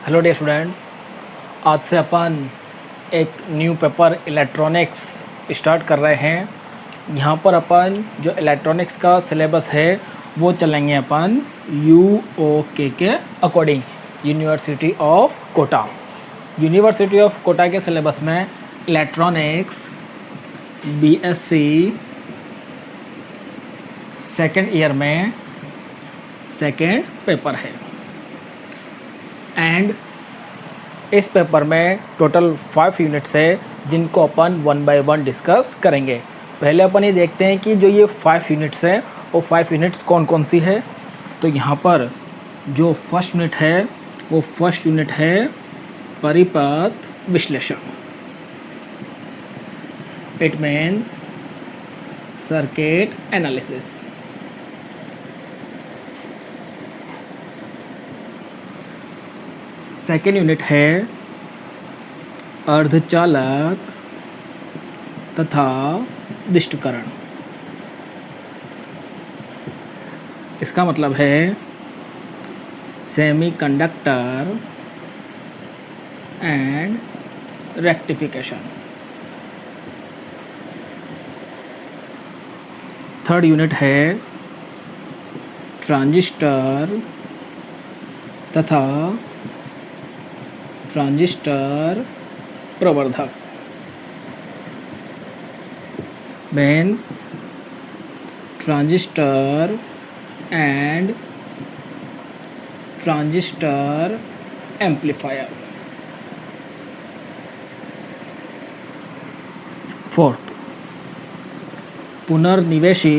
Hello dear students, आज से अपन एक न्यू पेपर इलेक्ट्रॉनिक्स स्टार्ट कर रहे हैं। यहाँ पर अपन जो इलेक्ट्रॉनिक्स का सिलेबस है वो चलेंगे अपन UOK के according, university of Kota. University of Kota के सिलेबस में इलेक्ट्रॉनिक्स BSc सेकेंड ईयर में सेकेंड पेपर है एंड इस पेपर में टोटल 5 यूनिट्स है जिनको अपन 1 बाय 1 डिस्कस करेंगे। पहले अपन ये देखते हैं कि जो ये 5 यूनिट्स हैं वो 5 यूनिट्स कौन कौन सी है। तो यहाँ पर जो फर्स्ट यूनिट है वो फर्स्ट यूनिट है परिपथ विश्लेषण। It means circuit analysis. Second unit है अर्धचालक तथा विष्टकरण। इसका मतलब है semiconductor and rectification. Third unit है ट्रांजिस्टर तथा ट्रांजिस्टर प्रवर्धक। Means transistor and transistor amplifier. Fourth, पुनर्निवेशी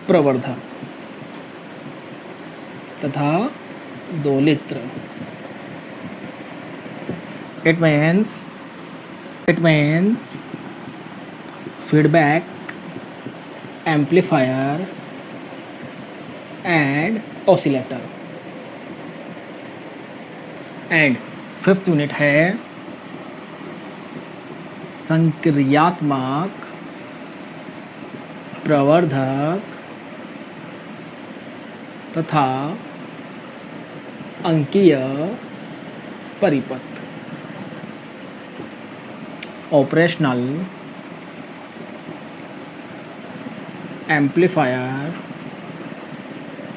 प्रवर्धक तथा दोलित्र। It means feedback amplifier and oscillator. And fifth unit है संक्रियात्मक प्रवर्धक तथा अंकीय परिपथ। Operational amplifier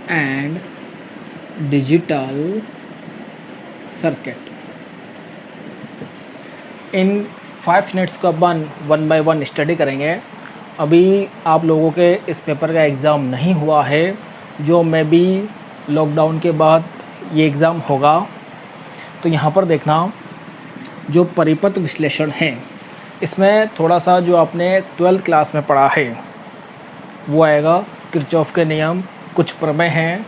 and digital circuit. इन 5 यूनिट्स को अपन 1 बाय 1 स्टडी करेंगे। अभी आप लोगों के इस पेपर का एग्ज़ाम नहीं हुआ है, जो मैं भी लॉकडाउन के बाद ये एग्ज़ाम होगा। तो यहाँ पर देखना, जो परिपथ विश्लेषण है इसमें थोड़ा सा जो आपने 12th क्लास में पढ़ा है वो आएगा। किरचॉफ के नियम, कुछ प्रमेय हैं।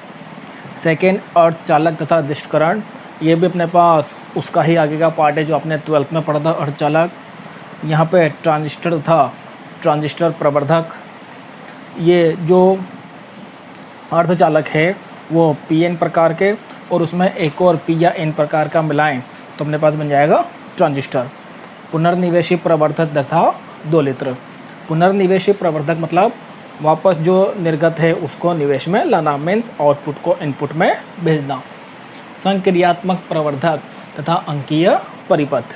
सेकेंड, अर्धचालक तथा विष्टकरण, ये भी अपने पास उसका ही आगे का पार्ट है जो आपने 12th में पढ़ा था, अर्धचालक। यहाँ पे ट्रांजिस्टर तथा ट्रांजिस्टर प्रवर्धक। ये जो अर्धचालक है वो PN प्रकार के और उसमें एक और P या N प्रकार का मिलाएं तो अपने पास बन जाएगा ट्रांजिस्टर। पुनर्निवेशी प्रवर्धक तथा दोलित्र। पुनर्निवेशी प्रवर्धक मतलब वापस जो निर्गत है उसको निवेश में लाना, मीन्स आउटपुट को इनपुट में भेजना। संक्रियात्मक प्रवर्धक तथा अंकीय परिपथ।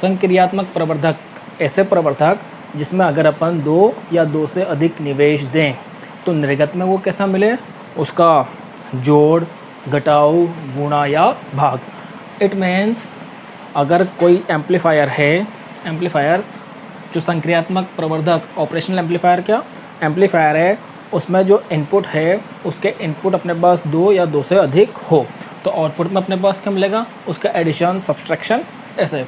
संक्रियात्मक प्रवर्धक ऐसे प्रवर्धक जिसमें अगर अपन 2 या 2 से अधिक निवेश दें तो निर्गत में वो कैसा मिले, उसका जोड़, घटाव, गुणा या भाग। इट मीन्स अगर कोई एम्पलीफायर है, एम्पलीफायर जो संक्रियात्मक प्रवर्धक, ऑपरेशनल एम्पलीफायर क्या एम्पलीफायर है, उसमें जो इनपुट है उसके इनपुट अपने पास 2 या 2 से अधिक हो तो आउटपुट में अपने पास क्या मिलेगा, उसका एडिशन, सब्सट्रैक्शन ऐसे।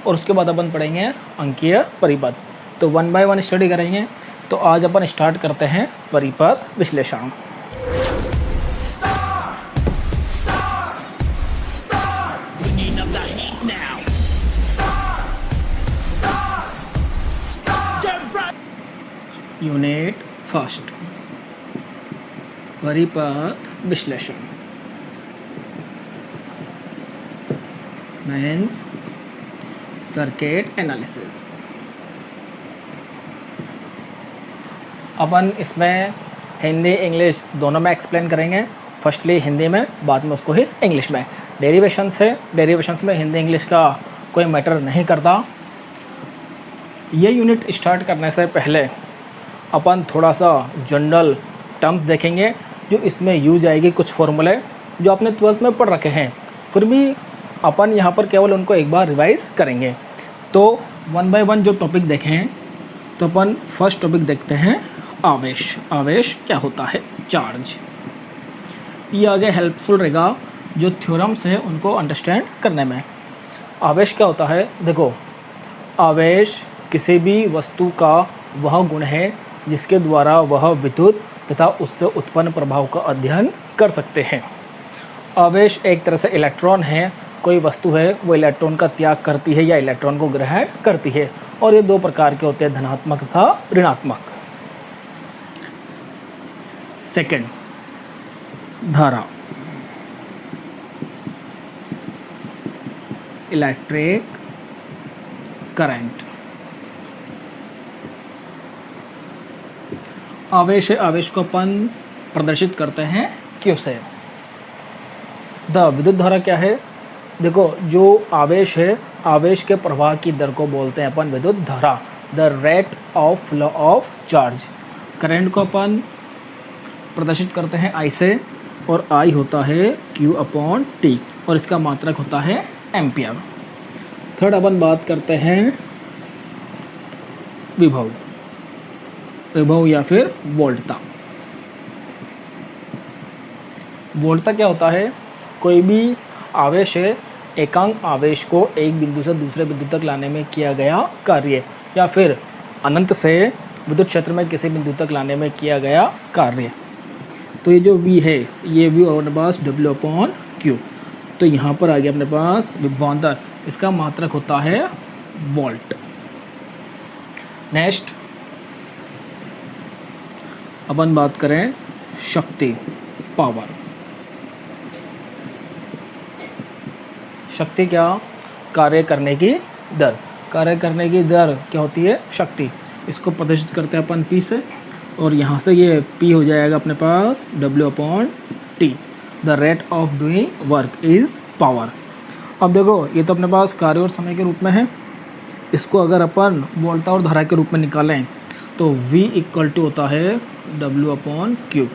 और उसके बाद अपन पढ़ेंगे अंकीय परिपथ। तो 1 बाय 1 स्टडी करेंगे। तो आज अपन स्टार्ट करते हैं परिपथ विश्लेषण। यूनिट फर्स्ट, परिपथ विश्लेषण। Means circuit analysis. अपन इसमें हिंदी इंग्लिश दोनों में एक्सप्लेन करेंगे फर्स्टली हिंदी में, बाद में उसको ही इंग्लिश में। डेरिवेशंस में हिंदी इंग्लिश का कोई मैटर नहीं करता। ये यूनिट स्टार्ट करने से पहले अपन थोड़ा सा जनरल टर्म्स देखेंगे जो इसमें यूज आएगी, कुछ फॉर्मूले जो आपने 12th में पढ़ रखे हैं, फिर भी अपन यहाँ पर केवल उनको एक बार रिवाइज करेंगे। तो 1 बाय 1 जो टॉपिक देखें, तो अपन फर्स्ट टॉपिक देखते हैं आवेश। आवेश क्या होता है? चार्ज। ये आगे हेल्पफुल रहेगा जो थ्योरम्स है उनको अंडरस्टैंड करने में। आवेश क्या होता है? देखो, आवेश किसी भी वस्तु का वह गुण है जिसके द्वारा वह विद्युत तथा उससे उत्पन्न प्रभाव का अध्ययन कर सकते हैं। आवेश एक तरह से इलेक्ट्रॉन है, कोई वस्तु है वो इलेक्ट्रॉन का त्याग करती है या इलेक्ट्रॉन को ग्रहण करती है, और ये दो प्रकार के होते हैं, धनात्मक तथा ऋणात्मक। सेकंड, धारा, इलेक्ट्रिक करंट। आवेश है, आवेश को अपन प्रदर्शित करते हैं क्यों से। द विद्युत धारा क्या है? देखो, जो आवेश है, आवेश के प्रवाह की दर को बोलते हैं अपन विद्युत धारा, the rate of flow of charge. Current को अपन प्रदर्शित करते हैं आई से, और आई होता है Q/T, और इसका मात्रक होता है एम्पियर। थर्ड अपन बात करते हैं विभव, विभव या फिर वोल्टता। वोल्टता क्या होता है? कोई भी आवेश है, एकांक आवेश को एक बिंदु से दूसरे बिंदु तक लाने में किया गया कार्य, या फिर अनंत से विद्युत क्षेत्र में किसी बिंदु तक लाने में किया गया कार्य। तो ये जो V है, ये V अपने पास W/Q। तो यहाँ पर आ गया अपने पास विभवांतर, इसका मात्रक होता है वोल्ट। नेक्स्ट अपन बात करें शक्ति, पावर। शक्ति क्या? कार्य करने की दर। कार्य करने की दर क्या होती है? शक्ति। इसको प्रदर्शित करते हैं अपन P से, और यहाँ से ये P हो जाएगा अपने पास W/T। The rate of doing work is power. अब देखो, ये तो अपने पास कार्य और समय के रूप में है। इसको अगर अपन वोल्टता और धारा के रूप में निकालें तो V = होता है W/Q।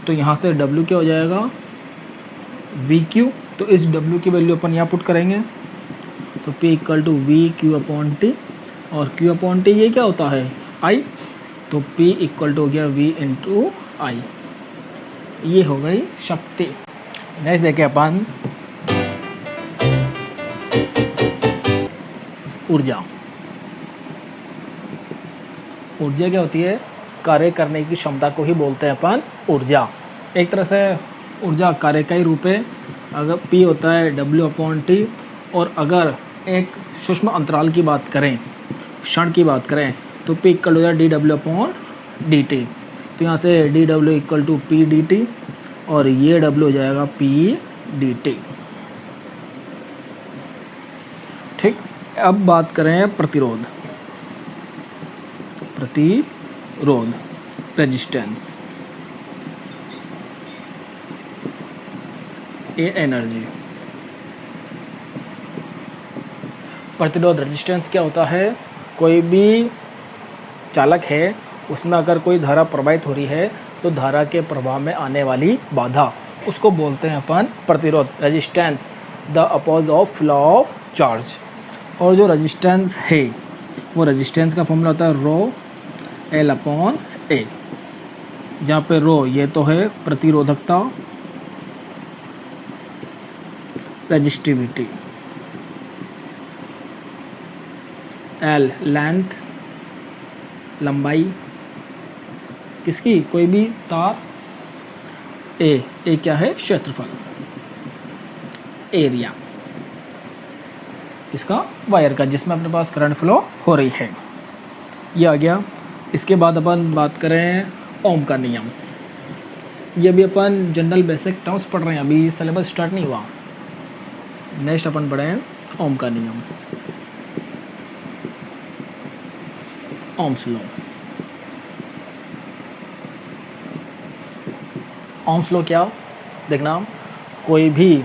तो यहाँ से W क्या हो जाएगा? VQ। तो इस W की वैल्यू अपन यहाँ पुट करेंगे, तो P = VQ/T, और Q/T ये क्या होता है? I। तो P = हो गया V × I। ये हो गई शक्ति। नेक्स्ट देखें अपन ऊर्जा। ऊर्जा क्या होती है? कार्य करने की क्षमता को ही बोलते हैं अपन ऊर्जा। एक तरह से ऊर्जा कार्य का ही रूप है। अगर P होता है W/T, और अगर एक सूक्ष्म अंतराल की बात करें, क्षण की बात करें, तो P = हो जाए dW/dt। तो यहाँ से dW = P/dt, और ये W हो जाएगा P/dt। ठीक। अब बात करें प्रतिरोध। प्रतिरोध, रेजिस्टेंस, ये एनर्जी। प्रतिरोध, रेजिस्टेंस क्या होता है? कोई भी चालक है, उसमें अगर कोई धारा प्रवाहित हो रही है, तो धारा के प्रवाह में आने वाली बाधा, उसको बोलते हैं अपन प्रतिरोध, resistance, the oppose of flow of charge. और जो रेजिस्टेंस है, वो रेजिस्टेंस का फॉर्मूला होता है ρL/A, जहाँ पे रो ये तो है प्रतिरोधकता, रेजिस्टिविटी, L लेंथ, लंबाई किसकी? कोई भी तार। A क्या है? क्षेत्रफल, एरिया किसका? वायर का, जिसमें अपने पास करंट फ्लो हो रही है। ये आ गया। इसके बाद अपन बात करें ओम का नियम। ये भी अपन जनरल बेसिक टर्म्स पढ़ रहे हैं, अभी सिलेबस स्टार्ट नहीं हुआ। नेक्स्ट अपन पढ़ें ओम का नियम, ओम्स लॉ। ओम्स लॉ क्या? देखना, कोई भी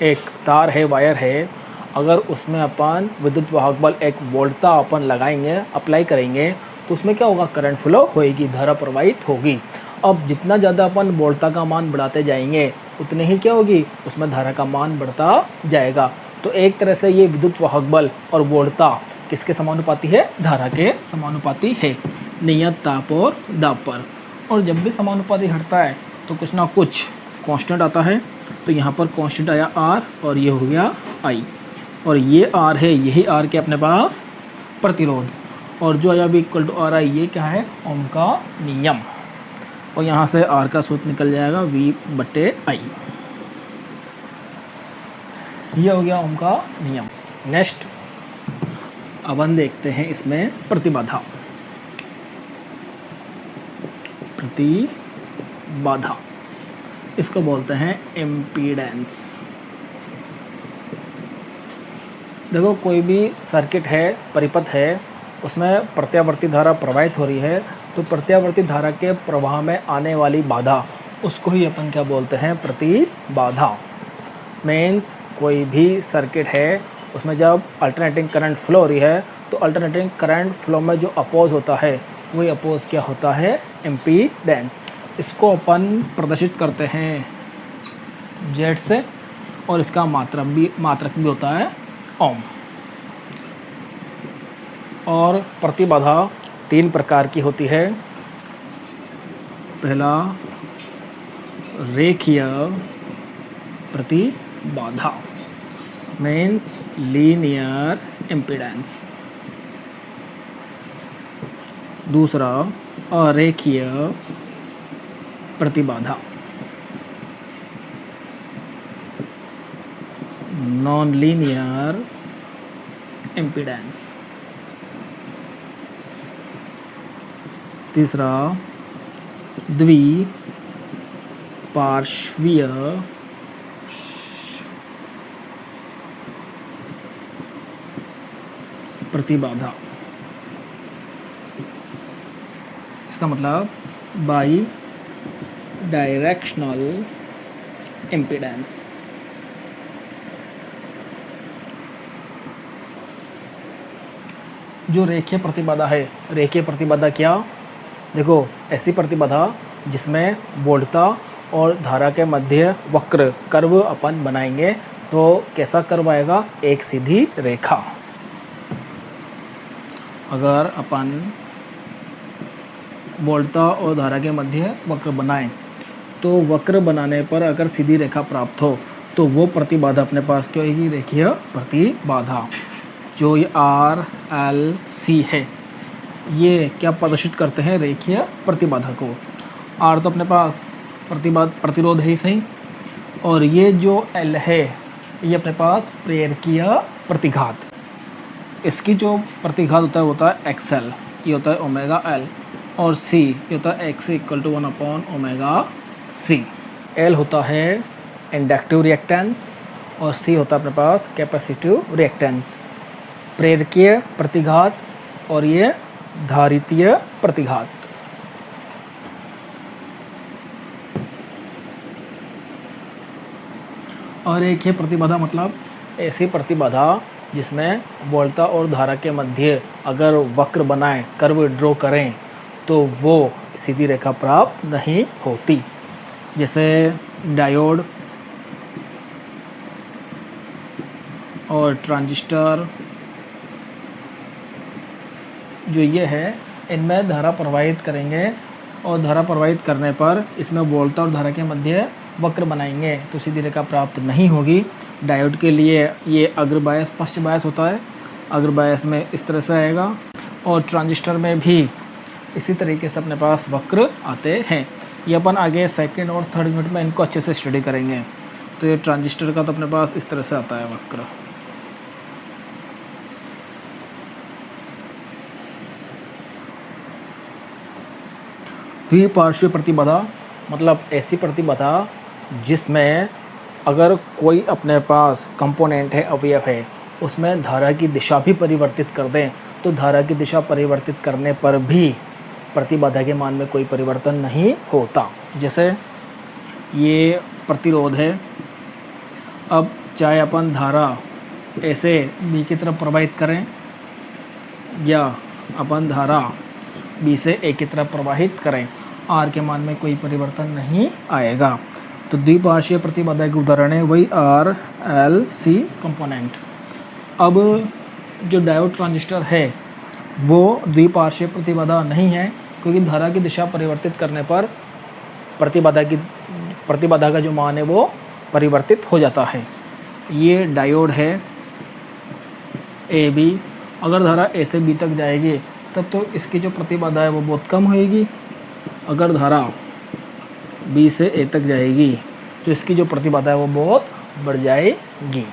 एक तार है, वायर है, अगर उसमें अपन विद्युत वाहक बल एक वोल्टता अपन लगाएंगे, अप्लाई करेंगे, तो उसमें क्या होगा, करंट फ्लो होएगी, धारा प्रवाहित होगी। अब जितना ज़्यादा अपन वोल्टता का मान बढ़ाते जाएंगे उतनी ही क्या होगी, उसमें धारा का मान बढ़ता जाएगा। तो एक तरह से ये विद्युत वाहक बल और वोल्टता किसके समानुपाती है, धारा के समानुपाती है, नियत ताप और दाब पर। और जब भी समानुपाती हटता है तो कुछ ना कुछ कांस्टेंट आता है। तो यहाँ पर कांस्टेंट आया आर और ये हो गया आई, और ये आर है, यही आर के अपने पास प्रतिरोध, और जो आया भी इक्वल टू आर आई, ये क्या है, ओम का नियम। और यहाँ से आर का सूत्र निकल जाएगा V/I। ये हो गया ओम का नियम। नेक्स्ट अपन देखते हैं इसमें प्रतिबाधा। प्रतिबाधा इसको बोलते हैं इम्पीडेंस। देखो, कोई भी सर्किट है, परिपथ है, उसमें प्रत्यावर्ती धारा प्रवाहित हो रही है, तो प्रत्यावर्ती धारा के प्रवाह में आने वाली बाधा, उसको ही अपन क्या बोलते हैं, प्रतिबाधा। मीन्स कोई भी सर्किट है, उसमें जब अल्टरनेटिंग करंट फ्लो हो रही है, तो अल्टरनेटिंग करंट फ्लो में जो अपोज होता है, वही अपोज क्या होता है, इम्पीडेंस। इसको अपन प्रदर्शित करते हैं जेड से, और इसका मात्रक भी होता है ओम। और प्रतिबाधा 3 प्रकार की होती है। पहला रेखीय प्रतिबाधा, मीन्स लीनियर इम्पीडेंस। दूसरा अरेखीय प्रतिबाधा, नॉन लीनियर इम्पीडेंस। तीसरा द्विपार्श्वीय प्रतिबाधा, इसका मतलब बाई डायरेक्शनल इम्पीडेंस। जो रेखीय प्रतिबाधा है, रेखीय प्रतिबाधा क्या, देखो, ऐसी प्रतिबाधा जिसमें वोल्टता और धारा के मध्य वक्र कर्व अपन बनाएंगे, तो कैसा कर्व आएगा, एक सीधी रेखा। अगर अपन वोल्टता और धारा के मध्य वक्र बनाएं, तो वक्र बनाने पर अगर सीधी रेखा प्राप्त हो, तो वो प्रतिबाधा अपने पास क्या होगी, रेखीय प्रतिबाधा। जो ये R, L, C है, ये क्या प्रदर्शित करते हैं, रेखीय प्रतिबाधा को। R तो अपने पास प्रतिरोध है ही सही, और ये जो L है, ये अपने पास प्रेरकीय प्रतिघात। इसकी जो प्रतिघात होता है XL, ये होता है ओमेगा L, और C ये होता है XC = 1/ओमेगा C। L होता है इंडक्टिव रिएक्टेंस, और C होता है अपने पास कैपेसिटिव रिएक्टेंस। प्रेरकीय प्रतिघात और ये धारितीय प्रतिघात। और एक है प्रतिबाधा, मतलब ऐसी प्रतिबाधा जिसमें वोल्टता और धारा के मध्य अगर वक्र बनाएं, कर्व ड्रॉ करें, तो वो सीधी रेखा प्राप्त नहीं होती। जैसे डायोड और ट्रांजिस्टर जो ये है, इनमें धारा प्रवाहित करेंगे, और धारा प्रवाहित करने पर इसमें वोल्टता और धारा के मध्य वक्र बनाएंगे, तो सीधी रेखा प्राप्त नहीं होगी। डायोड के लिए ये अग्र बायस पश्च बायस होता है, अग्र बायस में इस तरह से आएगा, और ट्रांजिस्टर में भी इसी तरीके से अपने पास वक्र आते हैं। ये अपन आगे सेकंड और थर्ड यूनिट में इनको अच्छे से स्टडी करेंगे। तो ये ट्रांजिस्टर का तो अपने पास इस तरह से आता है वक्र। द्विपार्श्वीय प्रतिबाधा, मतलब ऐसी प्रतिबाधा जिसमें अगर कोई अपने पास कंपोनेंट है, अवयव है, उसमें धारा की दिशा भी परिवर्तित कर दें, तो धारा की दिशा परिवर्तित करने पर भी प्रतिबाधा के मान में कोई परिवर्तन नहीं होता। जैसे ये प्रतिरोध है। अब चाहे अपन धारा ऐसे बी की तरफ प्रवाहित करें या अपन धारा बी से ए की तरफ प्रवाहित करें, आर के मान में कोई परिवर्तन नहीं आएगा। तो द्विपार्श्वीय प्रतिबाधा के उदाहरण है वही आर एल सी कंपोनेंट। अब जो डायोड ट्रांजिस्टर है वो द्विपार्श्वीय प्रतिबाधा नहीं है, क्योंकि धारा की दिशा परिवर्तित करने पर प्रतिबाधा का जो मान है वो परिवर्तित हो जाता है। ये डायोड है ए बी। अगर धारा ए से बी तक जाएगी तब तो इसकी जो प्रतिबाधा है वो बहुत कम होएगी। अगर धारा बी से ए तक जाएगी तो इसकी जो प्रतिबाधा है वो बहुत बढ़ जाएगी।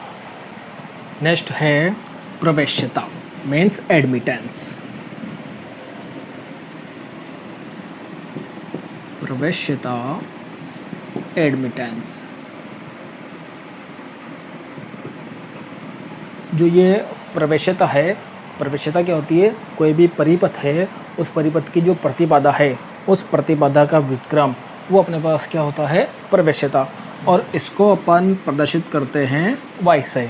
नेक्स्ट है प्रवेश्यता, मीन्स एडमिटेंस। प्रवेश्यता, एडमिटेंस। जो ये प्रवेश्यता है, प्रवेश्यता क्या होती है? कोई भी परिपथ है, उस परिपथ की जो प्रतिबाधा है, उस प्रतिबाधा का व्युत्क्रम, वो अपने पास क्या होता है? प्रवेश्यता। और इसको अपन प्रदर्शित करते हैं y से।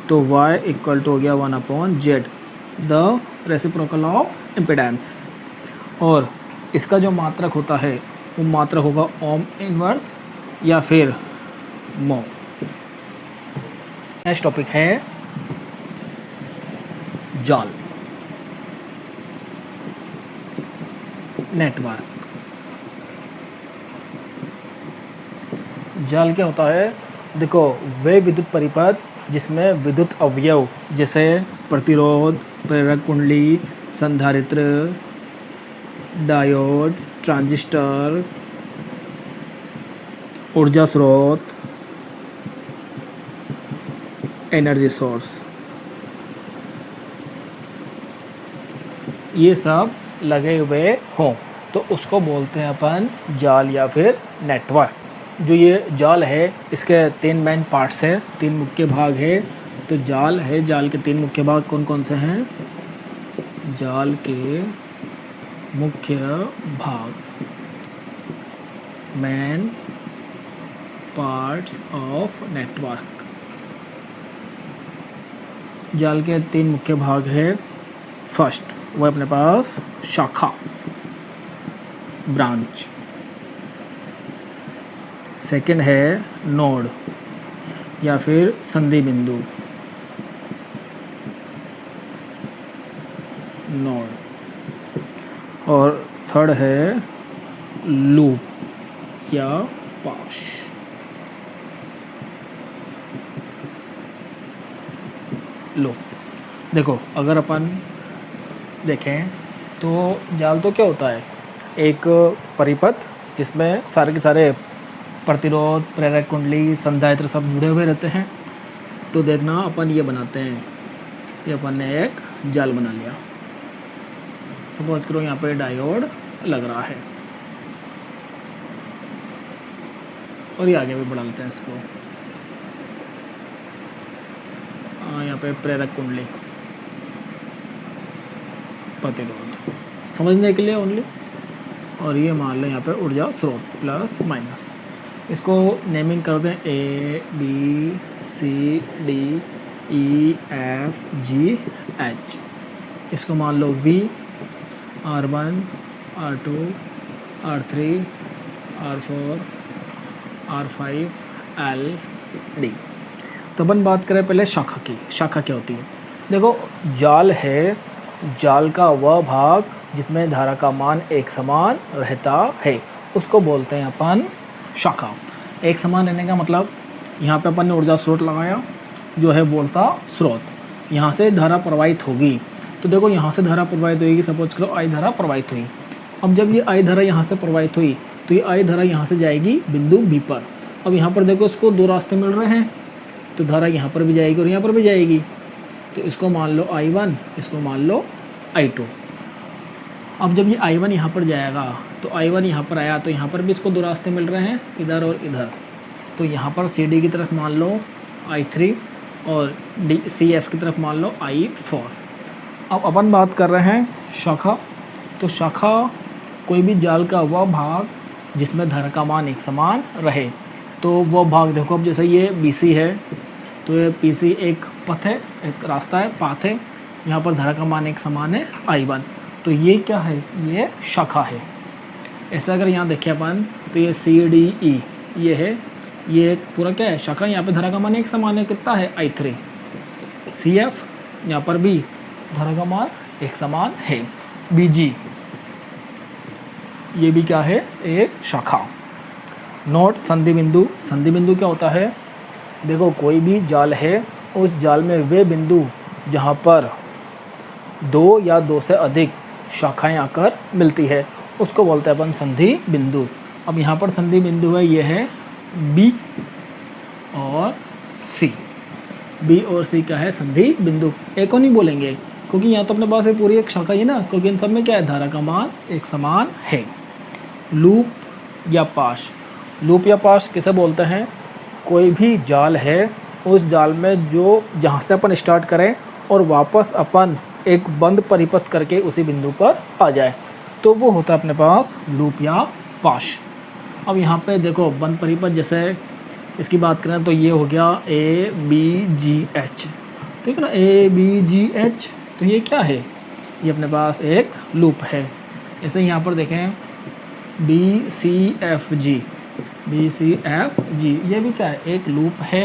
तो y इक्वल टू हो गया 1/z, the reciprocal of impedance. और इसका जो मात्रक होता है वो मात्रक होगा ओम इनवर्स या फिर मो। नेक्स्ट टॉपिक है जाल, नेटवर्क। जाल क्या होता है? देखो, वे विद्युत परिपथ जिसमें विद्युत अवयव जैसे प्रतिरोध, प्रेरक कुंडली, संधारित्र, डायोड, ट्रांजिस्टर, ऊर्जा स्रोत, एनर्जी सोर्स, ये सब लगे हुए हों तो उसको बोलते हैं अपन जाल या फिर नेटवर्क। जो ये जाल है इसके 3 मेन पार्ट्स है, 3 मुख्य भाग है। तो जाल है, जाल के 3 मुख्य भाग कौन कौन से हैं? जाल के मुख्य भाग, मेन पार्ट्स ऑफ नेटवर्क। जाल के 3 मुख्य भाग है। फर्स्ट वो अपने पास शाखा, ब्रांच। सेकंड है नोड या फिर संधि बिंदु, नोड। और थर्ड है लूप या पाश। लूप। देखो, अगर अपन देखें तो जाल तो क्या होता है? एक परिपथ जिसमें सारे के सारे प्रतिरोध, प्रेरक कुंडली, संधारित्र सब जुड़े हुए रहते हैं। तो देखना, अपन ये बनाते हैं, ये अपन ने एक जाल बना लिया। सपोज करो यहाँ पे डायोड लग रहा है और ये आगे भी बढ़ा लेते हैं इसको। यहाँ पे प्रेरक कुंडली, प्रतिरोध, समझने के लिए ओनली। और ये मान लो यहाँ पे ऊर्जा स्रोत, प्लस माइनस। इसको नेमिंग कर दें A B C D E F G H। इसको मान लो V, R1, R2, R3, R4, R5, L, D। तो अपन बात करें पहले शाखा की। शाखा क्या होती है? देखो, जाल है, जाल का वह भाग जिसमें धारा का मान एक समान रहता है उसको बोलते हैं अपन शाखा। एक समान रहने का मतलब, यहाँ पे अपन ने ऊर्जा स्रोत लगाया जो है वोल्टा स्रोत, यहाँ से धारा प्रवाहित होगी। तो देखो, यहाँ से धारा प्रवाहित होगी, सपोज करो आई धारा प्रवाहित हुई। अब जब ये आई धारा यहाँ से प्रवाहित हुई तो ये आई धारा यहाँ से जाएगी बिंदु बी पर। अब यहाँ पर देखो, इसको 2 रास्ते मिल रहे हैं, तो धारा यहाँ पर भी जाएगी और यहाँ पर भी जाएगी। तो इसको मान लो I1, इसको मान लो I2। अब जब ये I1 यहाँ पर जाएगा तो I1 यहाँ पर आया तो यहाँ पर भी इसको 2 रास्ते मिल रहे हैं, इधर और इधर। तो यहाँ पर CD की तरफ मान लो I3 और CF की तरफ मान लो I4। अब अपन बात कर रहे हैं शाखा। तो शाखा कोई भी जाल का वह भाग जिसमें धारा का मान एक समान रहे। तो वो भाग देखो, अब जैसे ये BC है तो ये PC एक पथ है, एक रास्ता है, पाथ है, यहाँ पर धारा का मान एक समान है I1, तो ये क्या है, ये शाखा है। ऐसा अगर यहाँ देखें अपन तो ये CDE ये है, ये एक पूरा क्या है, शाखा। यहाँ पे धारा का मान एक समान है, कितना है, I3। CF यहाँ पर भी धारा का मान एक समान है। BG ये भी क्या है, एक शाखा। नोट संधि बिंदु। संधि बिंदु क्या होता है, देखो कोई भी जाल है, उस जाल में वे बिंदु जहाँ पर दो या दो से अधिक शाखाएं आकर मिलती है उसको बोलते हैं अपन संधि बिंदु। अब यहाँ पर संधि बिंदु है, ये है B और C। B और C क्या है, संधि बिंदु। एक को नहीं बोलेंगे क्योंकि यहाँ तो अपने पास है पूरी एक शाखा ही ना, क्योंकि इन सब में क्या है, धारा का मान एक समान है। लूप या पाश। लूप या पाश किसे बोलते हैं, कोई भी जाल है, उस जाल में जो जहाँ से अपन स्टार्ट करें और वापस अपन एक बंद परिपथ करके उसी बिंदु पर आ जाए, तो वो होता है अपने पास लूप या पाश। अब यहाँ पे देखो बंद परिपथ, जैसे इसकी बात करें तो ये हो गया ABGH, ठीक है ना, ABGH, तो ये क्या है, ये अपने पास एक लूप है। ऐसे यहाँ पर देखें BCFG, ये भी क्या है, एक लूप है।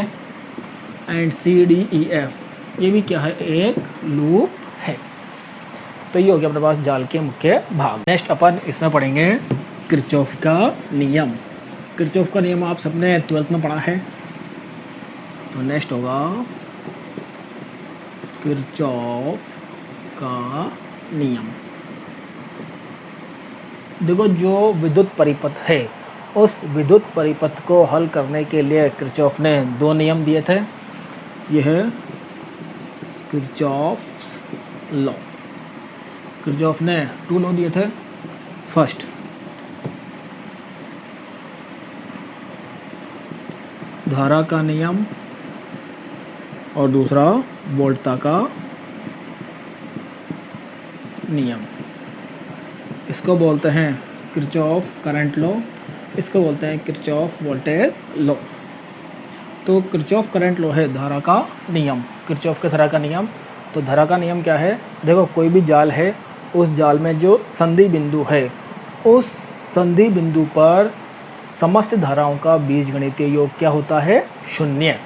एंड CDEF ये भी क्या है, एक लूप है। तो ये हो गया अपने पास जाल के मुख्य भाग। नेक्स्ट अपन इसमें पढ़ेंगे किरचॉफ का नियम। किरचॉफ का नियम आप सबने 12th में पढ़ा है, तो नेक्स्ट होगा किरचॉफ का नियम। देखो जो विद्युत परिपथ है, उस विद्युत परिपथ को हल करने के लिए किरचॉफ ने दो नियम दिए थे। यह है किरचॉफ्स लॉ। किरचॉफ ने 2 लॉ दिए थे। फर्स्ट, धारा का नियम, और दूसरा वोल्टता का नियम। इसको बोलते हैं किरचॉफ करंट लॉ, इसको बोलते हैं किरचॉफ वोल्टेज लॉ। तो किरचॉफ करंट लॉ है धारा का नियम, किरचॉफ के धारा का नियम। तो धारा का नियम क्या है, देखो कोई भी जाल है, उस जाल में जो संधि बिंदु है, उस संधि बिंदु पर समस्त धाराओं का बीजगणितीय योग क्या होता है, शून्य।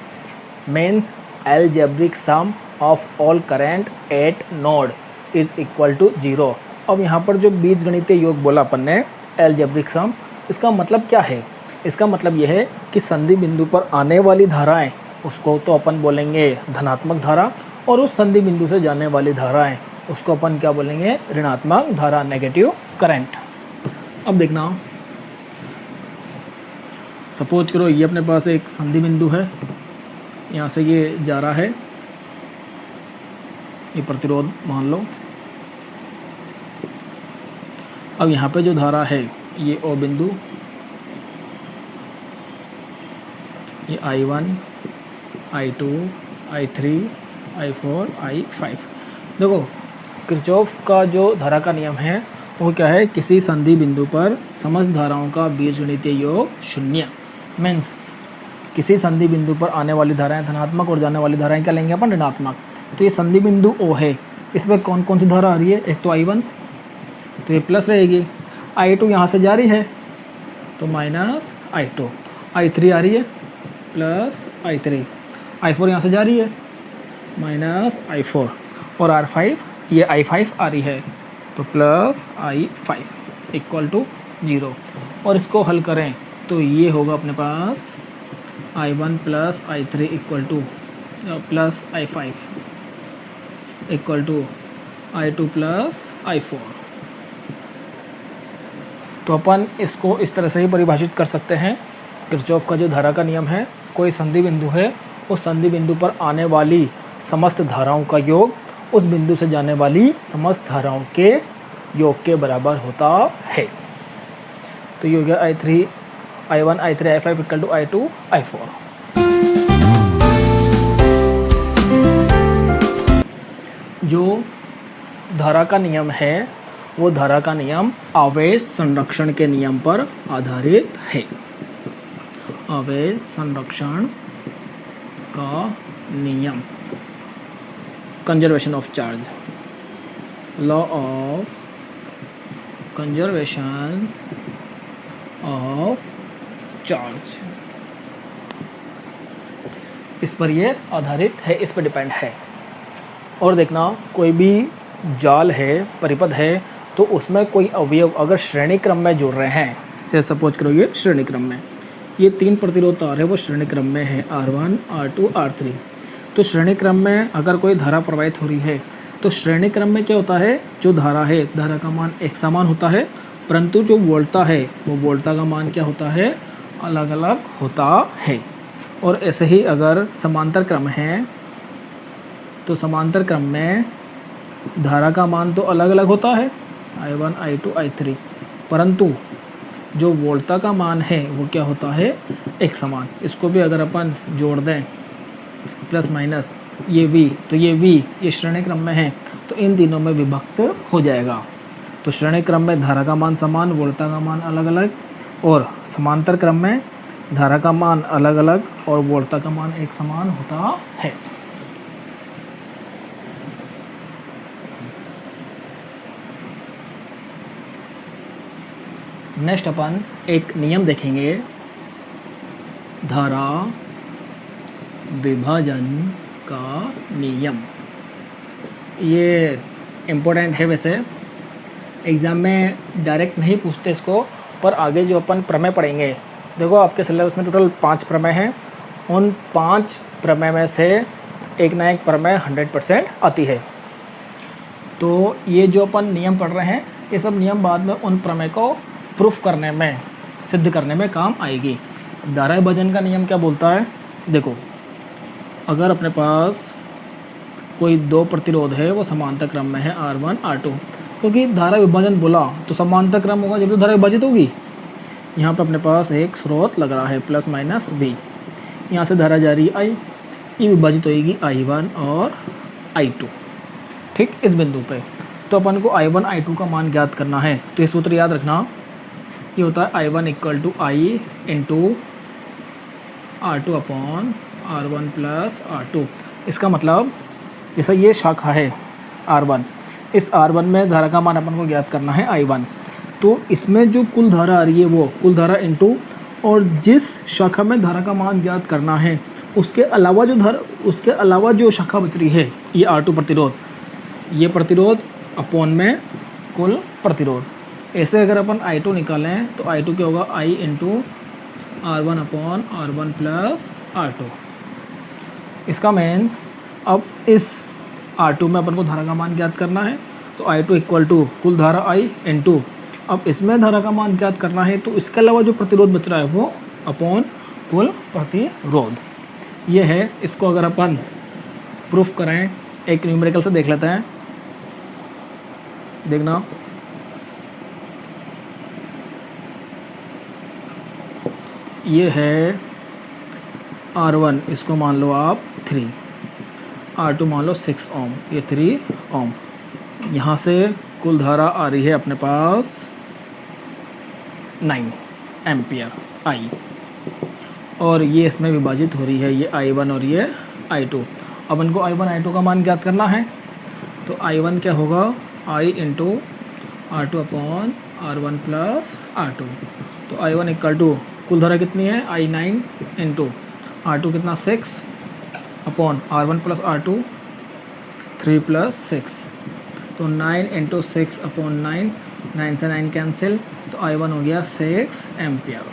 Means algebraic sum of all current at node is equal to 0। अब यहाँ पर जो बीजगणितीय योग बोला अपन ने, एलजेब्रिक सम, इसका मतलब क्या है, इसका मतलब यह है कि संधि बिंदु पर आने वाली धाराएं, उसको तो अपन बोलेंगे धनात्मक धारा, और उस संधि बिंदु से जाने वाली धाराएं, उसको अपन क्या बोलेंगे, ऋणात्मक धारा, नेगेटिव करंट। अब देखना, सपोज करो ये अपने पास एक संधि बिंदु है, यहाँ से ये जा रहा है, ये प्रतिरोध मान लो। अब यहाँ पे जो धारा है, ये O बिंदु, ये I1, I2, I3, I4, I5। देखो किरचॉफ का जो धारा का नियम है वो क्या है, किसी संधि बिंदु पर समस्त धाराओं का बीजगणितीय योग शून्य। मीन्स किसी संधि बिंदु पर आने वाली धाराएं धनात्मक और जाने वाली धाराएं क्या लेंगे अपन, ऋणात्मक। तो ये संधि बिंदु O है, इसमें कौन कौन सी धारा आ रही है, एक तो I1, तो ये प्लस रहेगी, I2 यहाँ से जा रही है तो माइनस I2, I3 आ रही है प्लस I3, I4 यहाँ से जा रही है माइनस I4, और R5 ये I5 आ रही है तो प्लस I5 इक्वल टू 0। और इसको हल करें तो ये होगा अपने पास I1 plus I3 equal to plus I5 equal to I2 plus I4। तो अपन इसको इस तरह से ही परिभाषित कर सकते हैं। किरचॉफ का जो धारा का नियम है, कोई संधि बिंदु है, उस संधि बिंदु पर आने वाली समस्त धाराओं का योग उस बिंदु से जाने वाली समस्त धाराओं के योग के बराबर होता है। तो ये हो गया I1, I3, I5 equal to I2, I4। जो धारा का नियम है वो धारा का नियम आवेश संरक्षण के नियम पर आधारित है। आवेश संरक्षण का नियम, conservation of charge, law of conservation of charge, इस पर ये आधारित है, इस पर डिपेंड है। और देखना, कोई भी जाल है, परिपथ है, तो उसमें कोई अवयव अगर श्रेणी क्रम में जुड़ रहे हैं, जैसे सपोज करो ये श्रेणी क्रम में, ये 3 प्रतिरोध तार है, वो श्रेणी क्रम में है R1, R2, R3। तो श्रेणी क्रम में अगर कोई धारा प्रवाहित हो रही है, तो श्रेणी क्रम में क्या होता है, जो धारा है, धारा का मान एक समान होता है, परंतु जो वोल्टा है, वो वोल्टा का मान क्या होता है, अलग अलग होता है। और ऐसे ही अगर समांतर क्रम है, तो समांतर क्रम में धारा का मान तो अलग अलग होता है, I1, I2, I3, परंतु जो वोल्टा का मान है वो क्या होता है, एक समान। इसको भी अगर अपन जोड़ दें प्लस माइनस ये V, तो ये V ये श्रेणी क्रम में है, तो इन तीनों में विभक्त हो जाएगा। तो श्रेणी क्रम में धारा का मान समान, वोल्टा का मान अलग अलग, और समांतर क्रम में धारा का मान अलग अलग और वोल्टा का मान एक समान होता है। नेक्स्ट अपन एक नियम देखेंगे, धारा विभाजन का नियम। ये इम्पोर्टेंट है, वैसे एग्ज़ाम में डायरेक्ट नहीं पूछते इसको, पर आगे जो अपन प्रमेय पढ़ेंगे, देखो आपके सिलेबस में टोटल 5 प्रमेय हैं, उन 5 प्रमेय में से एक ना एक प्रमेय 100% आती है। तो ये जो अपन नियम पढ़ रहे हैं, ये सब नियम बाद में उन प्रमेय को प्रूफ करने में, सिद्ध करने में काम आएगी। धारा विभाजन का नियम क्या बोलता है, देखो अगर अपने पास कोई 2 प्रतिरोध है, वो समांतर क्रम में है R1, R2, क्योंकि धारा विभाजन बोला तो समांतर क्रम होगा जब तो धारा विभाजित होगी। यहाँ पे अपने पास एक स्रोत लग रहा है प्लस माइनस V, यहाँ से धारा जा रही I, ये विभाजित होएगी I1 और I2, ठीक, इस बिंदु पे। तो अपन को I1, I2 का मान ज्ञात करना है, तो ये सूत्र याद रखना, ये होता है I1 = I into R2 upon R1 plus R2। इसका मतलब जैसा ये शाखा है R1, इस R1 में धारा का मान अपन को ज्ञात करना है I1, तो इसमें जो कुल धारा आ रही है वो कुल धारा इंटू, और जिस शाखा में धारा का मान ज्ञात करना है उसके अलावा जो शाखा बच रही है, ये R2 प्रतिरोध, ये प्रतिरोध अपॉन में कुल प्रतिरोध। ऐसे अगर अपन I2 निकालें तो I2 क्या होगा, I into R1 upon R1 plus R2। इसका मीन्स अब इस R2 में अपन को धारा का मान ज्ञात करना है, तो I2 = कुल धारा I इंटू, अब इसमें धारा का मान ज्ञात करना है, तो इसके अलावा जो प्रतिरोध बच रहा है वो अपॉन कुल प्रतिरोध। ये है, इसको अगर अपन प्रूफ करें एक न्यूमेरिकल से देख लेते हैं, देखना ये है R1, इसको मान लो आप 3, R2 मान लो 6 ओम, ये 3 ओम। यहाँ से कुल धारा आ रही है अपने पास 9 एम्पियर I, और ये इसमें विभाजित हो रही है, ये I1 और ये I2। अब इनको I1 I2 का मान ज्ञात करना है, तो I1 क्या होगा, I into R2 upon R1 plus R2। तो I1 = कुल धारा कितनी है, I9 इंटू R2 कितना 6 upon R1 plus R2 3 plus 6, तो 9 इंटू 6 अपॉन 9, 9 से 9 कैंसिल, तो I1 हो गया 6 एम्पियर।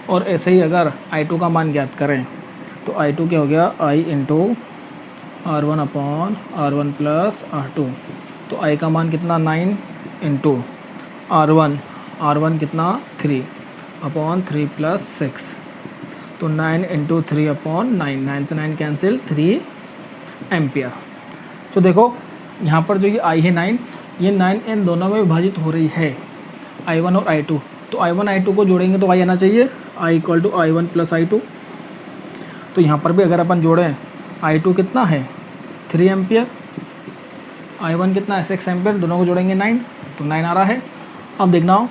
और ऐसे ही अगर I2 का मान ज्ञात करें, तो I2 क्या हो गया, I into R1 upon R1 plus R2, तो I का मान कितना 9 इंटू R1 कितना 3 अपॉन 3 प्लस 6, तो 9 इंटू 3 अपॉन 9, 9 से 9 कैंसिल, 3 एम्पियर। तो देखो यहाँ पर जो ये I है 9, ये 9 इन दोनों में विभाजित हो रही है, I1 और I2। तो I1 I2 को जोड़ेंगे तो I आना चाहिए, I = I1 प्लस I2। तो यहाँ पर भी अगर अपन जोड़ें, I2 कितना है 3 एम्पियर, I1 कितना है 6 एम्पेयर, दोनों को जोड़ेंगे 9, तो 9 आ रहा है। अब देखना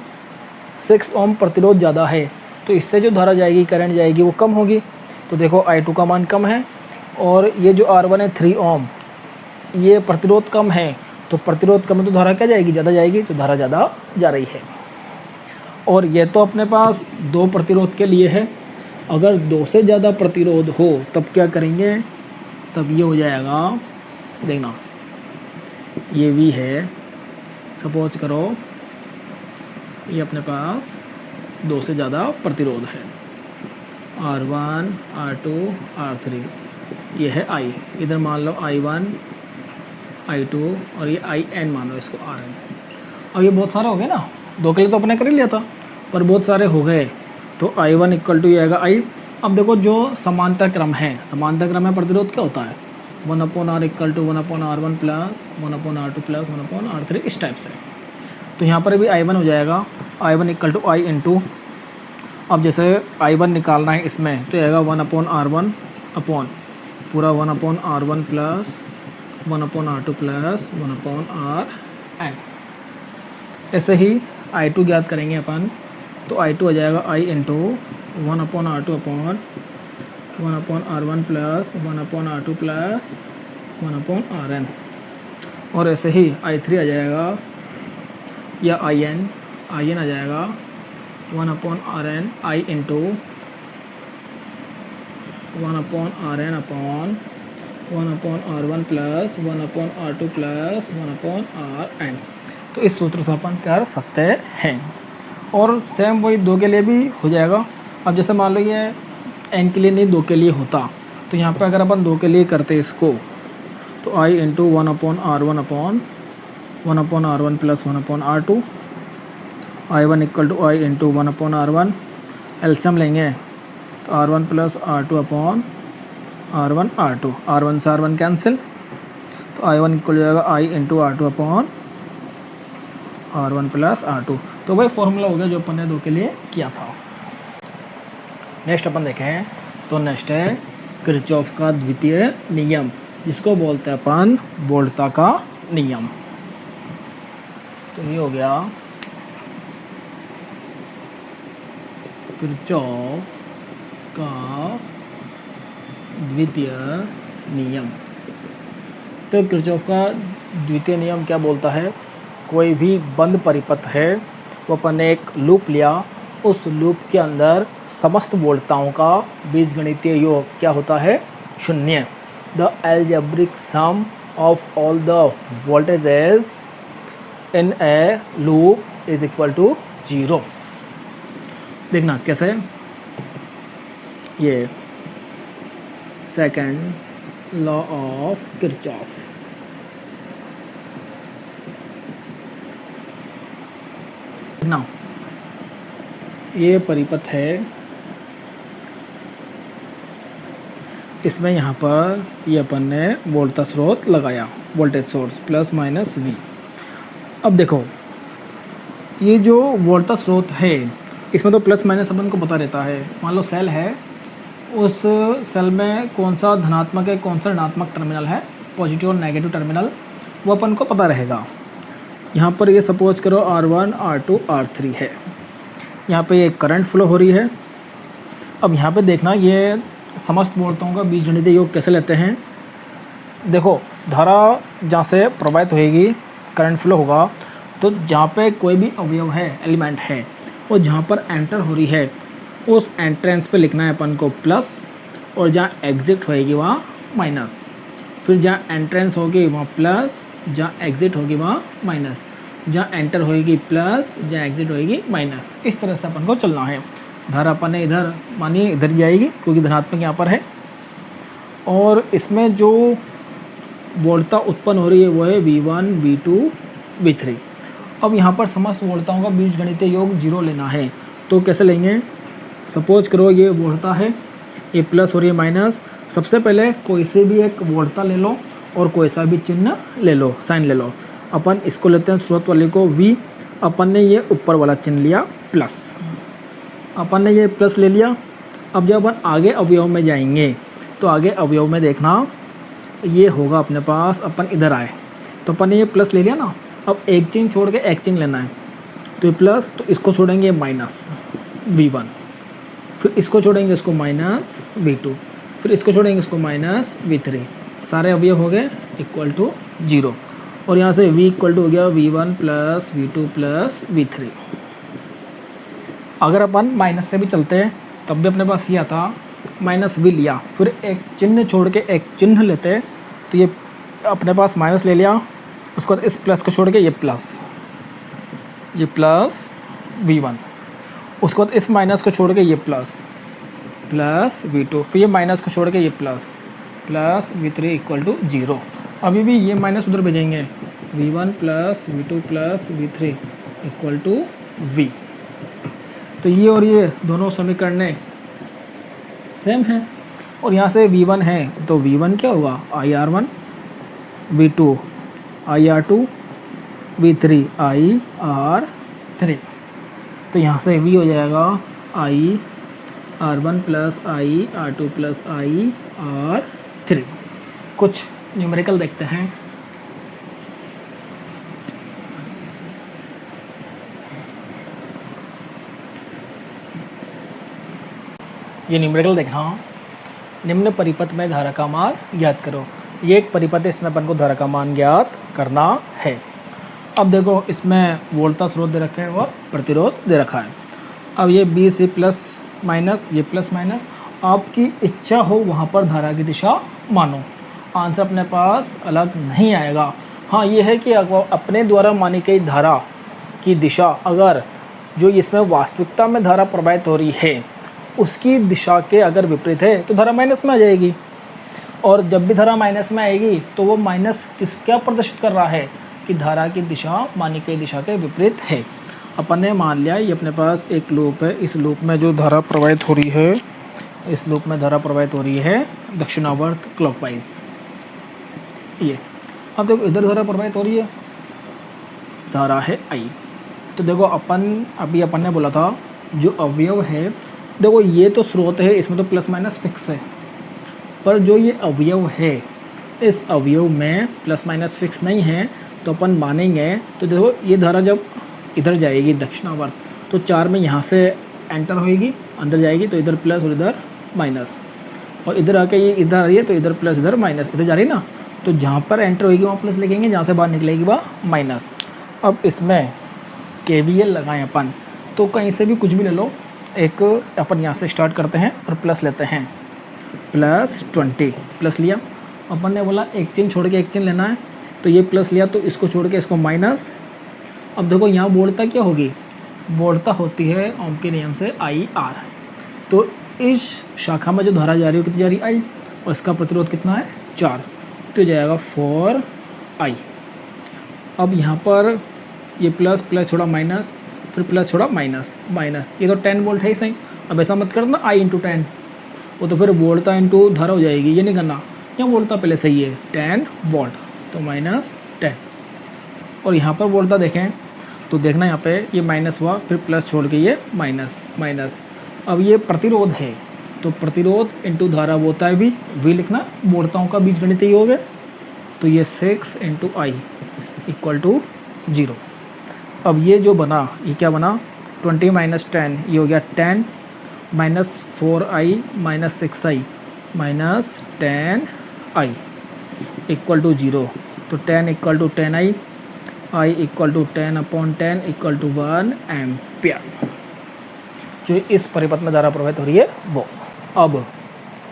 6 ओम प्रतिरोध ज़्यादा है, तो इससे जो धारा जाएगी, करंट जाएगी, वो कम होगी। तो देखो I2 का मान कम है, और ये जो R1 है 3 ओम, ये प्रतिरोध कम है, तो प्रतिरोध कम है तो धारा क्या जाएगी, ज़्यादा जाएगी, तो धारा ज़्यादा जा रही है। और ये तो अपने पास 2 प्रतिरोध के लिए है। अगर 2 से ज़्यादा प्रतिरोध हो तब क्या करेंगे, तब ये हो जाएगा, देखना ये V है, सपोज करो ये अपने पास 2 से ज़्यादा प्रतिरोध है, R1, R2, R3, ये है I, इधर मान लो I1, I2 और ये IN मान लो इसको RN। अब ये बहुत सारे हो गए ना, 2 के लिए तो अपने कर ही लिया था, पर बहुत सारे हो गए, तो I1 इक्वल टू ये आएगा I। अब देखो जो समांतर क्रम है, समांतर क्रम में प्रतिरोध क्या होता है, 1/R equal to 1/R1 plus 1/R2 plus 1/R3, इस टाइप से। तो यहाँ पर भी I1 हो जाएगा, I1 equal to I into, अब जैसे I1 निकालना है इसमें, तो आएगा 1/R1 अपॉन पूरा 1/R1 plus 1/R2 plus 1/RN। ऐसे ही I2 ज्ञात करेंगे अपन, तो I2 हो जाएगा I into 1/R2 upon 1/R1 plus 1/R2 plus 1/RN। और ऐसे ही I3 आ जाएगा, या IN आ जाएगा 1/RN I into 1/RN upon 1/R1 plus 1/R2 plus 1/RN। तो इस सूत्र से अपन कर सकते हैं। और सेम वही 2 के लिए भी हो जाएगा। अब जैसे मान लो ये n के लिए नहीं, 2 के लिए होता, तो यहाँ पे अगर अपन 2 के लिए करते इसको, तो I into 1/R1 upon 1/R1 plus 1/R2, I1 equal to I into 1/R1, LCM लेंगे तो R1 plus R2 upon R1 R2, R1 से R1 कैंसिल, तो I1 इक्वल हो जाएगा I into R2 upon R1 plus R2। तो वही formula हो गया जो अपन ने 2 के लिए किया था। नेक्स्ट अपन देखें, तो नेक्स्ट है किरचॉफ का द्वितीय नियम, जिसको बोलते हैं अपन वोल्टा का नियम। तो ये हो गया किरचॉफ का द्वितीय नियम। तो किरचॉफ का द्वितीय नियम क्या बोलता है, कोई भी बंद परिपथ है, वो अपन ने एक लूप लिया, उस लूप के अंदर समस्त वोल्टताओं का बीजगणितीय योग क्या होता है, 0। The algebraic sum of all the voltages in a loop is equal to 0। देखना कैसे, ये सेकंड लॉ ऑफ किरचॉफ। ना ये परिपथ है, इसमें यहाँ पर ये अपन ने वोल्टा स्रोत लगाया, voltage source plus minus V। अब देखो ये जो वोल्टा स्रोत है, इसमें तो प्लस माइनस अपन को पता रहता है। मान लो सेल है, उस सेल में कौन सा धनात्मक है, कौन सा ऋणात्मक टर्मिनल है, पॉजिटिव और नेगेटिव टर्मिनल, वो अपन को पता रहेगा। यहाँ पर ये सपोज करो R1, R2, R3 है, यहाँ पे ये करंट फ्लो हो रही है। अब यहाँ पे देखना ये समस्त वोल्टताओं का बीजगणितीय योग कैसे लेते हैं। देखो धारा जहाँ से प्रवाहित होएगी, करंट फ्लो होगा, तो जहाँ पे कोई भी अवयव है, एलिमेंट है, और जहाँ पर एंटर हो रही है, उस एंट्रेंस पे लिखना है अपन को प्लस, और जहाँ एग्जिट होएगी वहाँ माइनस। फिर जहाँ एंट्रेंस होगी वहाँ प्लस, जहाँ एग्जिट होगी वहाँ माइनस, जहाँ एंटर होएगी प्लस, जहाँ एग्जिट होएगी माइनस। इस तरह से अपन को चलना है। धारा अपन ने इधर मानिए इधर जाएगी क्योंकि धनात्मक यहाँ पर है, और इसमें जो वोल्टता उत्पन्न हो रही है वो है V1, V2, V3। अब यहाँ पर समस्त वोल्टताओं का बीजगणितीय योग 0 लेना है, तो कैसे लेंगे। सपोज करो ये वोल्टता है, ये प्लस हो रही है माइनस। सबसे पहले कोई से भी एक वोल्टता ले लो और कोई सा भी चिन्ह ले लो, साइन ले लो। अपन इसको लेते हैं स्रोत वाले को V, अपन ने ये ऊपर वाला चिन्ह लिया प्लस, अपन ने ये प्लस ले लिया। अब जब अपन आगे अवयव में जाएंगे, तो आगे अवयव में देखना ये होगा अपने पास, अपन इधर आए तो अपन ने ये प्लस ले लिया ना, अब एक चिन्ह छोड़ के एक चिन्ह लेना है, तो ये प्लस, तो इसको छोड़ेंगे माइनस V1, फिर इसको छोड़ेंगे इसको माइनस V2, फिर इसको छोड़ेंगे इसको माइनस V3, सारे अवयव हो गए इक्वल टू 0, और यहाँ से V इक्वल टू हो गया V1 plus V2 plus V3। अगर अपन माइनस से भी चलते हैं तब भी अपने पास ये आता, माइनस V लिया, फिर एक चिन्ह छोड़ के एक चिन्ह लेते, तो ये अपने पास माइनस ले लिया, उसके बाद इस प्लस को छोड़ के ये प्लस V1, उसके बाद इस माइनस को छोड़ के ये प्लस V2, फिर ये माइनस को छोड़ के ये प्लस V3 इक्वल टू 0। अभी भी ये माइनस उधर भेजेंगे, V1 plus V2 plus V3 equal to V। तो ये और ये दोनों समीकरण सेम हैं, और यहाँ से V1 है तो V1 क्या होगा IR1, V2 IR2, V3 IR3। तो यहाँ से V हो जाएगा IR1 plus IR2 plus IR3। कुछ न्यूमेरिकल देखते हैं। ये न्यूमेरिकल देखना, निम्न परिपथ में धारा का मान ज्ञात करो। ये एक परिपथ है, इसमें अपन को धारा का मान ज्ञात करना है। अब देखो इसमें वोल्टा स्रोत दे रखे हैं और प्रतिरोध दे रखा है। अब ये बी से प्लस माइनस, ये प्लस माइनस, आपकी इच्छा हो वहाँ पर धारा की दिशा मानो, आंसर अपने पास अलग नहीं आएगा। हाँ ये है कि अपने द्वारा मानी गई धारा की दिशा अगर जो इसमें वास्तविकता में धारा प्रवाहित हो रही है उसकी दिशा के अगर विपरीत है तो धारा माइनस में आ जाएगी, और जब भी धारा माइनस में आएगी तो वो माइनस क्या प्रदर्शित कर रहा है कि धारा की दिशा मानी गई दिशा के विपरीत है। अपन ने मान लिया ये अपने पास एक लूप है, इस लूप में जो धारा प्रवाहित हो रही है, इस लूप में धारा प्रवाहित हो रही है दक्षिणावर्त क्लॉकवाइज। ये अब देखो इधर धारा प्रवाहित हो रही है, धारा है I। तो देखो अपन ने बोला था जो अवयव है, देखो ये तो स्रोत है, इसमें तो प्लस माइनस फिक्स है, पर जो ये अवयव है इस अवयव में प्लस माइनस फिक्स नहीं है, तो अपन मानेंगे। तो देखो ये धारा जब इधर जाएगी दक्षिणावर्त तो 4 में यहाँ से एंटर होएगी, अंदर जाएगी तो इधर प्लस और इधर माइनस, और इधर आके ये इधर आ रही है तो इधर प्लस इधर माइनस, इधर जा रही है ना, तो जहाँ पर एंटर होएगी वहाँ प्लस लिखेंगे, जहाँ से बाहर निकलेगी वहाँ माइनस। अब इसमें KVL लगाएं अपन, तो कहीं से भी कुछ भी ले लो, एक अपन यहाँ से स्टार्ट करते हैं और प्लस लेते हैं, प्लस 20 प्लस लिया। अपन ने बोला एक चिन्ह छोड़ के एक चिन्ह लेना है, तो ये प्लस लिया तो इसको छोड़ के इसको माइनस। अब देखो यहाँ वोल्टता क्या होगी, वोल्टता होती है ओम के नियम से IR। तो इस शाखा में जो धारा जा रही है कितनी जा रही है I, और इसका प्रतिरोध कितना है 4, तो जाएगा 4I। अब यहाँ पर ये प्लस प्लस छोड़ा माइनस, फिर प्लस छोड़ा माइनस माइनस, ये तो 10 वोल्ट है ही सही। अब ऐसा मत करना I × 10, वो तो फिर वोल्टता इंटू धारा हो जाएगी, ये नहीं करना, यहाँ वोल्टता पहले सही है 10 वोल्ट, तो -10। और यहाँ पर वोल्टता देखें तो देखना यहाँ पे ये माइनस हुआ, फिर प्लस छोड़ के ये माइनस माइनस। अब ये प्रतिरोध है, तो प्रतिरोध इंटू धारा वो होता है V लिखना, वोल्टताओं का बीजगणित ही हो गया, तो ये 6 × I = 0। अब ये जो बना ये क्या बना, 20 - 10 ये हो गया 10, -4I - 6I -10I = 0। तो 10 = 10I, I = 10/10 = 1 एम्पियर। जो इस परिपथ में धारा प्रवाहित हो रही है वो। अब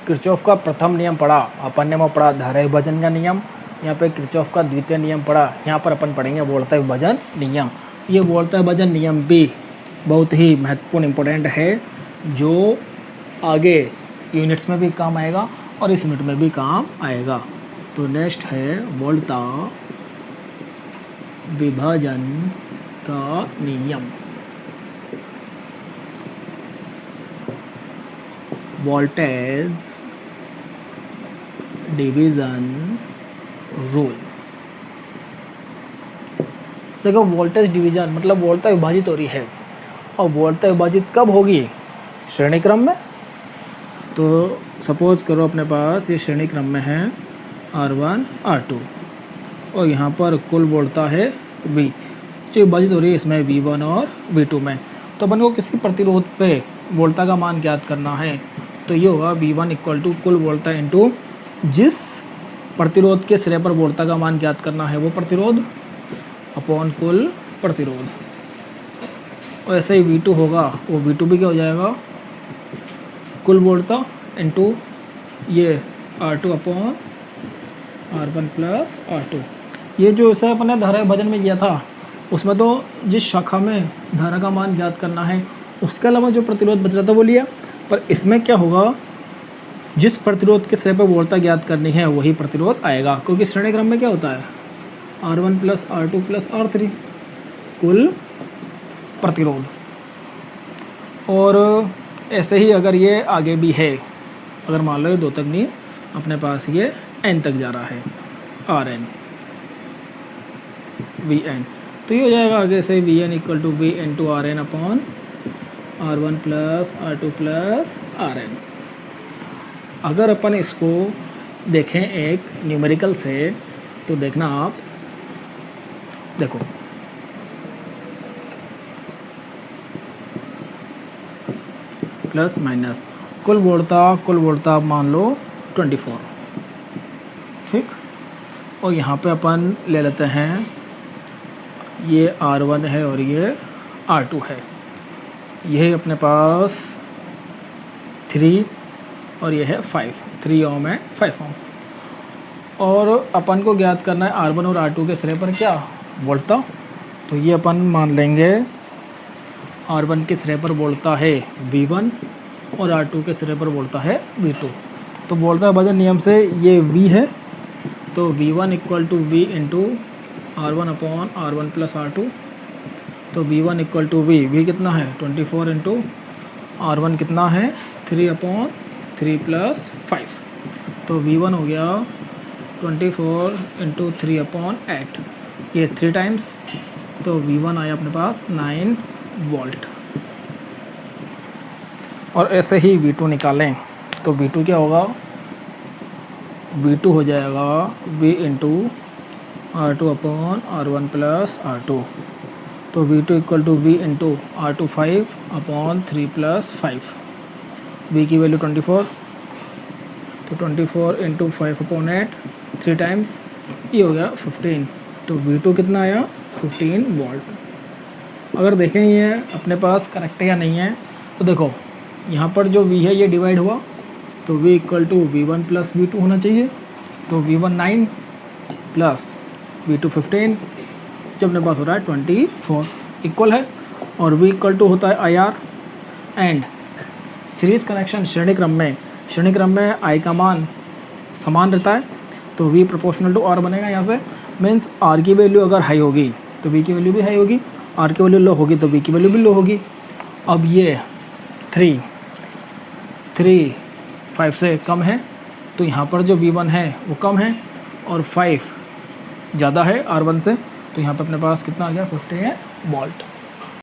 किरचॉफ का प्रथम नियम पढ़ा अपन ने, वो पढ़ा धारा विभाजन का नियम। यहाँ पे किरचॉफ का द्वितीय नियम पढ़ा, यहाँ पर अपन पढ़ेंगे वोल्टता विभाजन नियम। ये वोल्टता विभाजन नियम भी बहुत ही महत्वपूर्ण इम्पोर्टेंट है, जो आगे यूनिट्स में भी काम आएगा और इस यूनिट में भी काम आएगा। तो नेक्स्ट है वोल्टता विभाजन का नियम, वोल्टेज डिवीज़न रूल। देखो वोल्टेज डिवीज़न मतलब वोल्टता विभाजित हो रही है, और वोल्टता विभाजित कब होगी, श्रेणी क्रम में। तो सपोज करो अपने पास ये श्रेणी क्रम में है R1 R2, और यहाँ पर कुल वोल्टता है V। जो बचत हो रही है इसमें V1 और V2 में। तो अपन को किसी प्रतिरोध पे वोल्टता का मान ज्ञात करना है, तो ये होगा V1 इक्वल टू कुल वोल्टता इंटू जिस प्रतिरोध के सिरे पर वोल्टता का मान ज्ञात करना है वो प्रतिरोध अपॉन कुल प्रतिरोध। और ऐसे ही V2 होगा, वो V2 भी क्या हो जाएगा, कुल वोल्टता इंटू ये R2 upon R1 plus R2। ये जो इसे अपने धारा विभाजन में किया था उसमें तो जिस शाखा में धारा का मान ज्ञात करना है उसके अलावा जो प्रतिरोध बच रहा था वो लिया, पर इसमें क्या होगा, जिस प्रतिरोध के सिरे पर वोल्टता ज्ञात करनी है वही प्रतिरोध आएगा, क्योंकि श्रेणी क्रम में क्या होता है R1 plus R2 plus R3 कुल प्रतिरोध। और ऐसे ही अगर ये आगे भी है, अगर मान लो ये 2 तक नहीं, अपने पास ये n तक जा रहा है Rn Vn, तो ये हो जाएगा आगे से Vn equal to V into Rn upon R1 plus R2 plus Rn। अगर अपन इसको देखें एक न्यूमेरिकल से, तो देखना आप, देखो प्लस माइनस कुल वोल्टता मान लो 24, ठीक। और यहाँ पे अपन ले लेते हैं ये R1 है और ये R2 है, ये अपने पास 3 और ये है 5, 3 ओम है 5 ओम। और अपन को ज्ञात करना है R1 और R2 के सिरे पर क्या वोल्टता, तो ये अपन मान लेंगे R1 के सिरे पर वोल्टता है V1 और R2 के सिरे पर वोल्टता है V2। तो वोल्टता विभाजन नियम से ये V है, तो V1 equal to V into R1 upon R1 plus R2। तो V1 इक्वल टू V कितना है 24 इंटू R1 कितना है 3 अपॉन 3 प्लस 5। तो V1 हो गया 24 इंटू 3 अपॉन 8, ये 3 टाइम्स, तो V1 आया अपने पास 9 वोल्ट। और ऐसे ही V2 निकालें, तो V2 क्या होगा, V2 हो जाएगा V into R2 upon R1 plus R2। तो V2 equal to V into R2 5 upon 3 plus 5, V की वैल्यू 24, तो 24 इंटू 5 अपॉन 8, 3 टाइम्स, ये हो गया 15। तो V2 कितना आया 15 वोल्ट। अगर देखें ये अपने पास करेक्ट है या नहीं है, तो देखो यहाँ पर जो V है ये डिवाइड हुआ, तो V equal to V1 plus V2 होना चाहिए। तो V1 9 प्लस V2 15, जो अपने पास हो रहा है 24 इक्वल है। और V इक्वल टू होता है IR, एंड सीरीज कनेक्शन श्रेणी क्रम में I का मान समान रहता है, तो V प्रोपोर्शनल टू R बनेगा यहाँ से। मीन्स R की वैल्यू अगर हाई होगी तो V की वैल्यू भी हाई होगी, R की वैल्यू लो होगी तो V की वैल्यू भी लो होगी। अब ये 3 5 से कम है, तो यहाँ पर जो V1 है वो कम है और 5 ज़्यादा है R1 से, तो यहाँ पर अपने पास कितना आ गया 15 वोल्ट।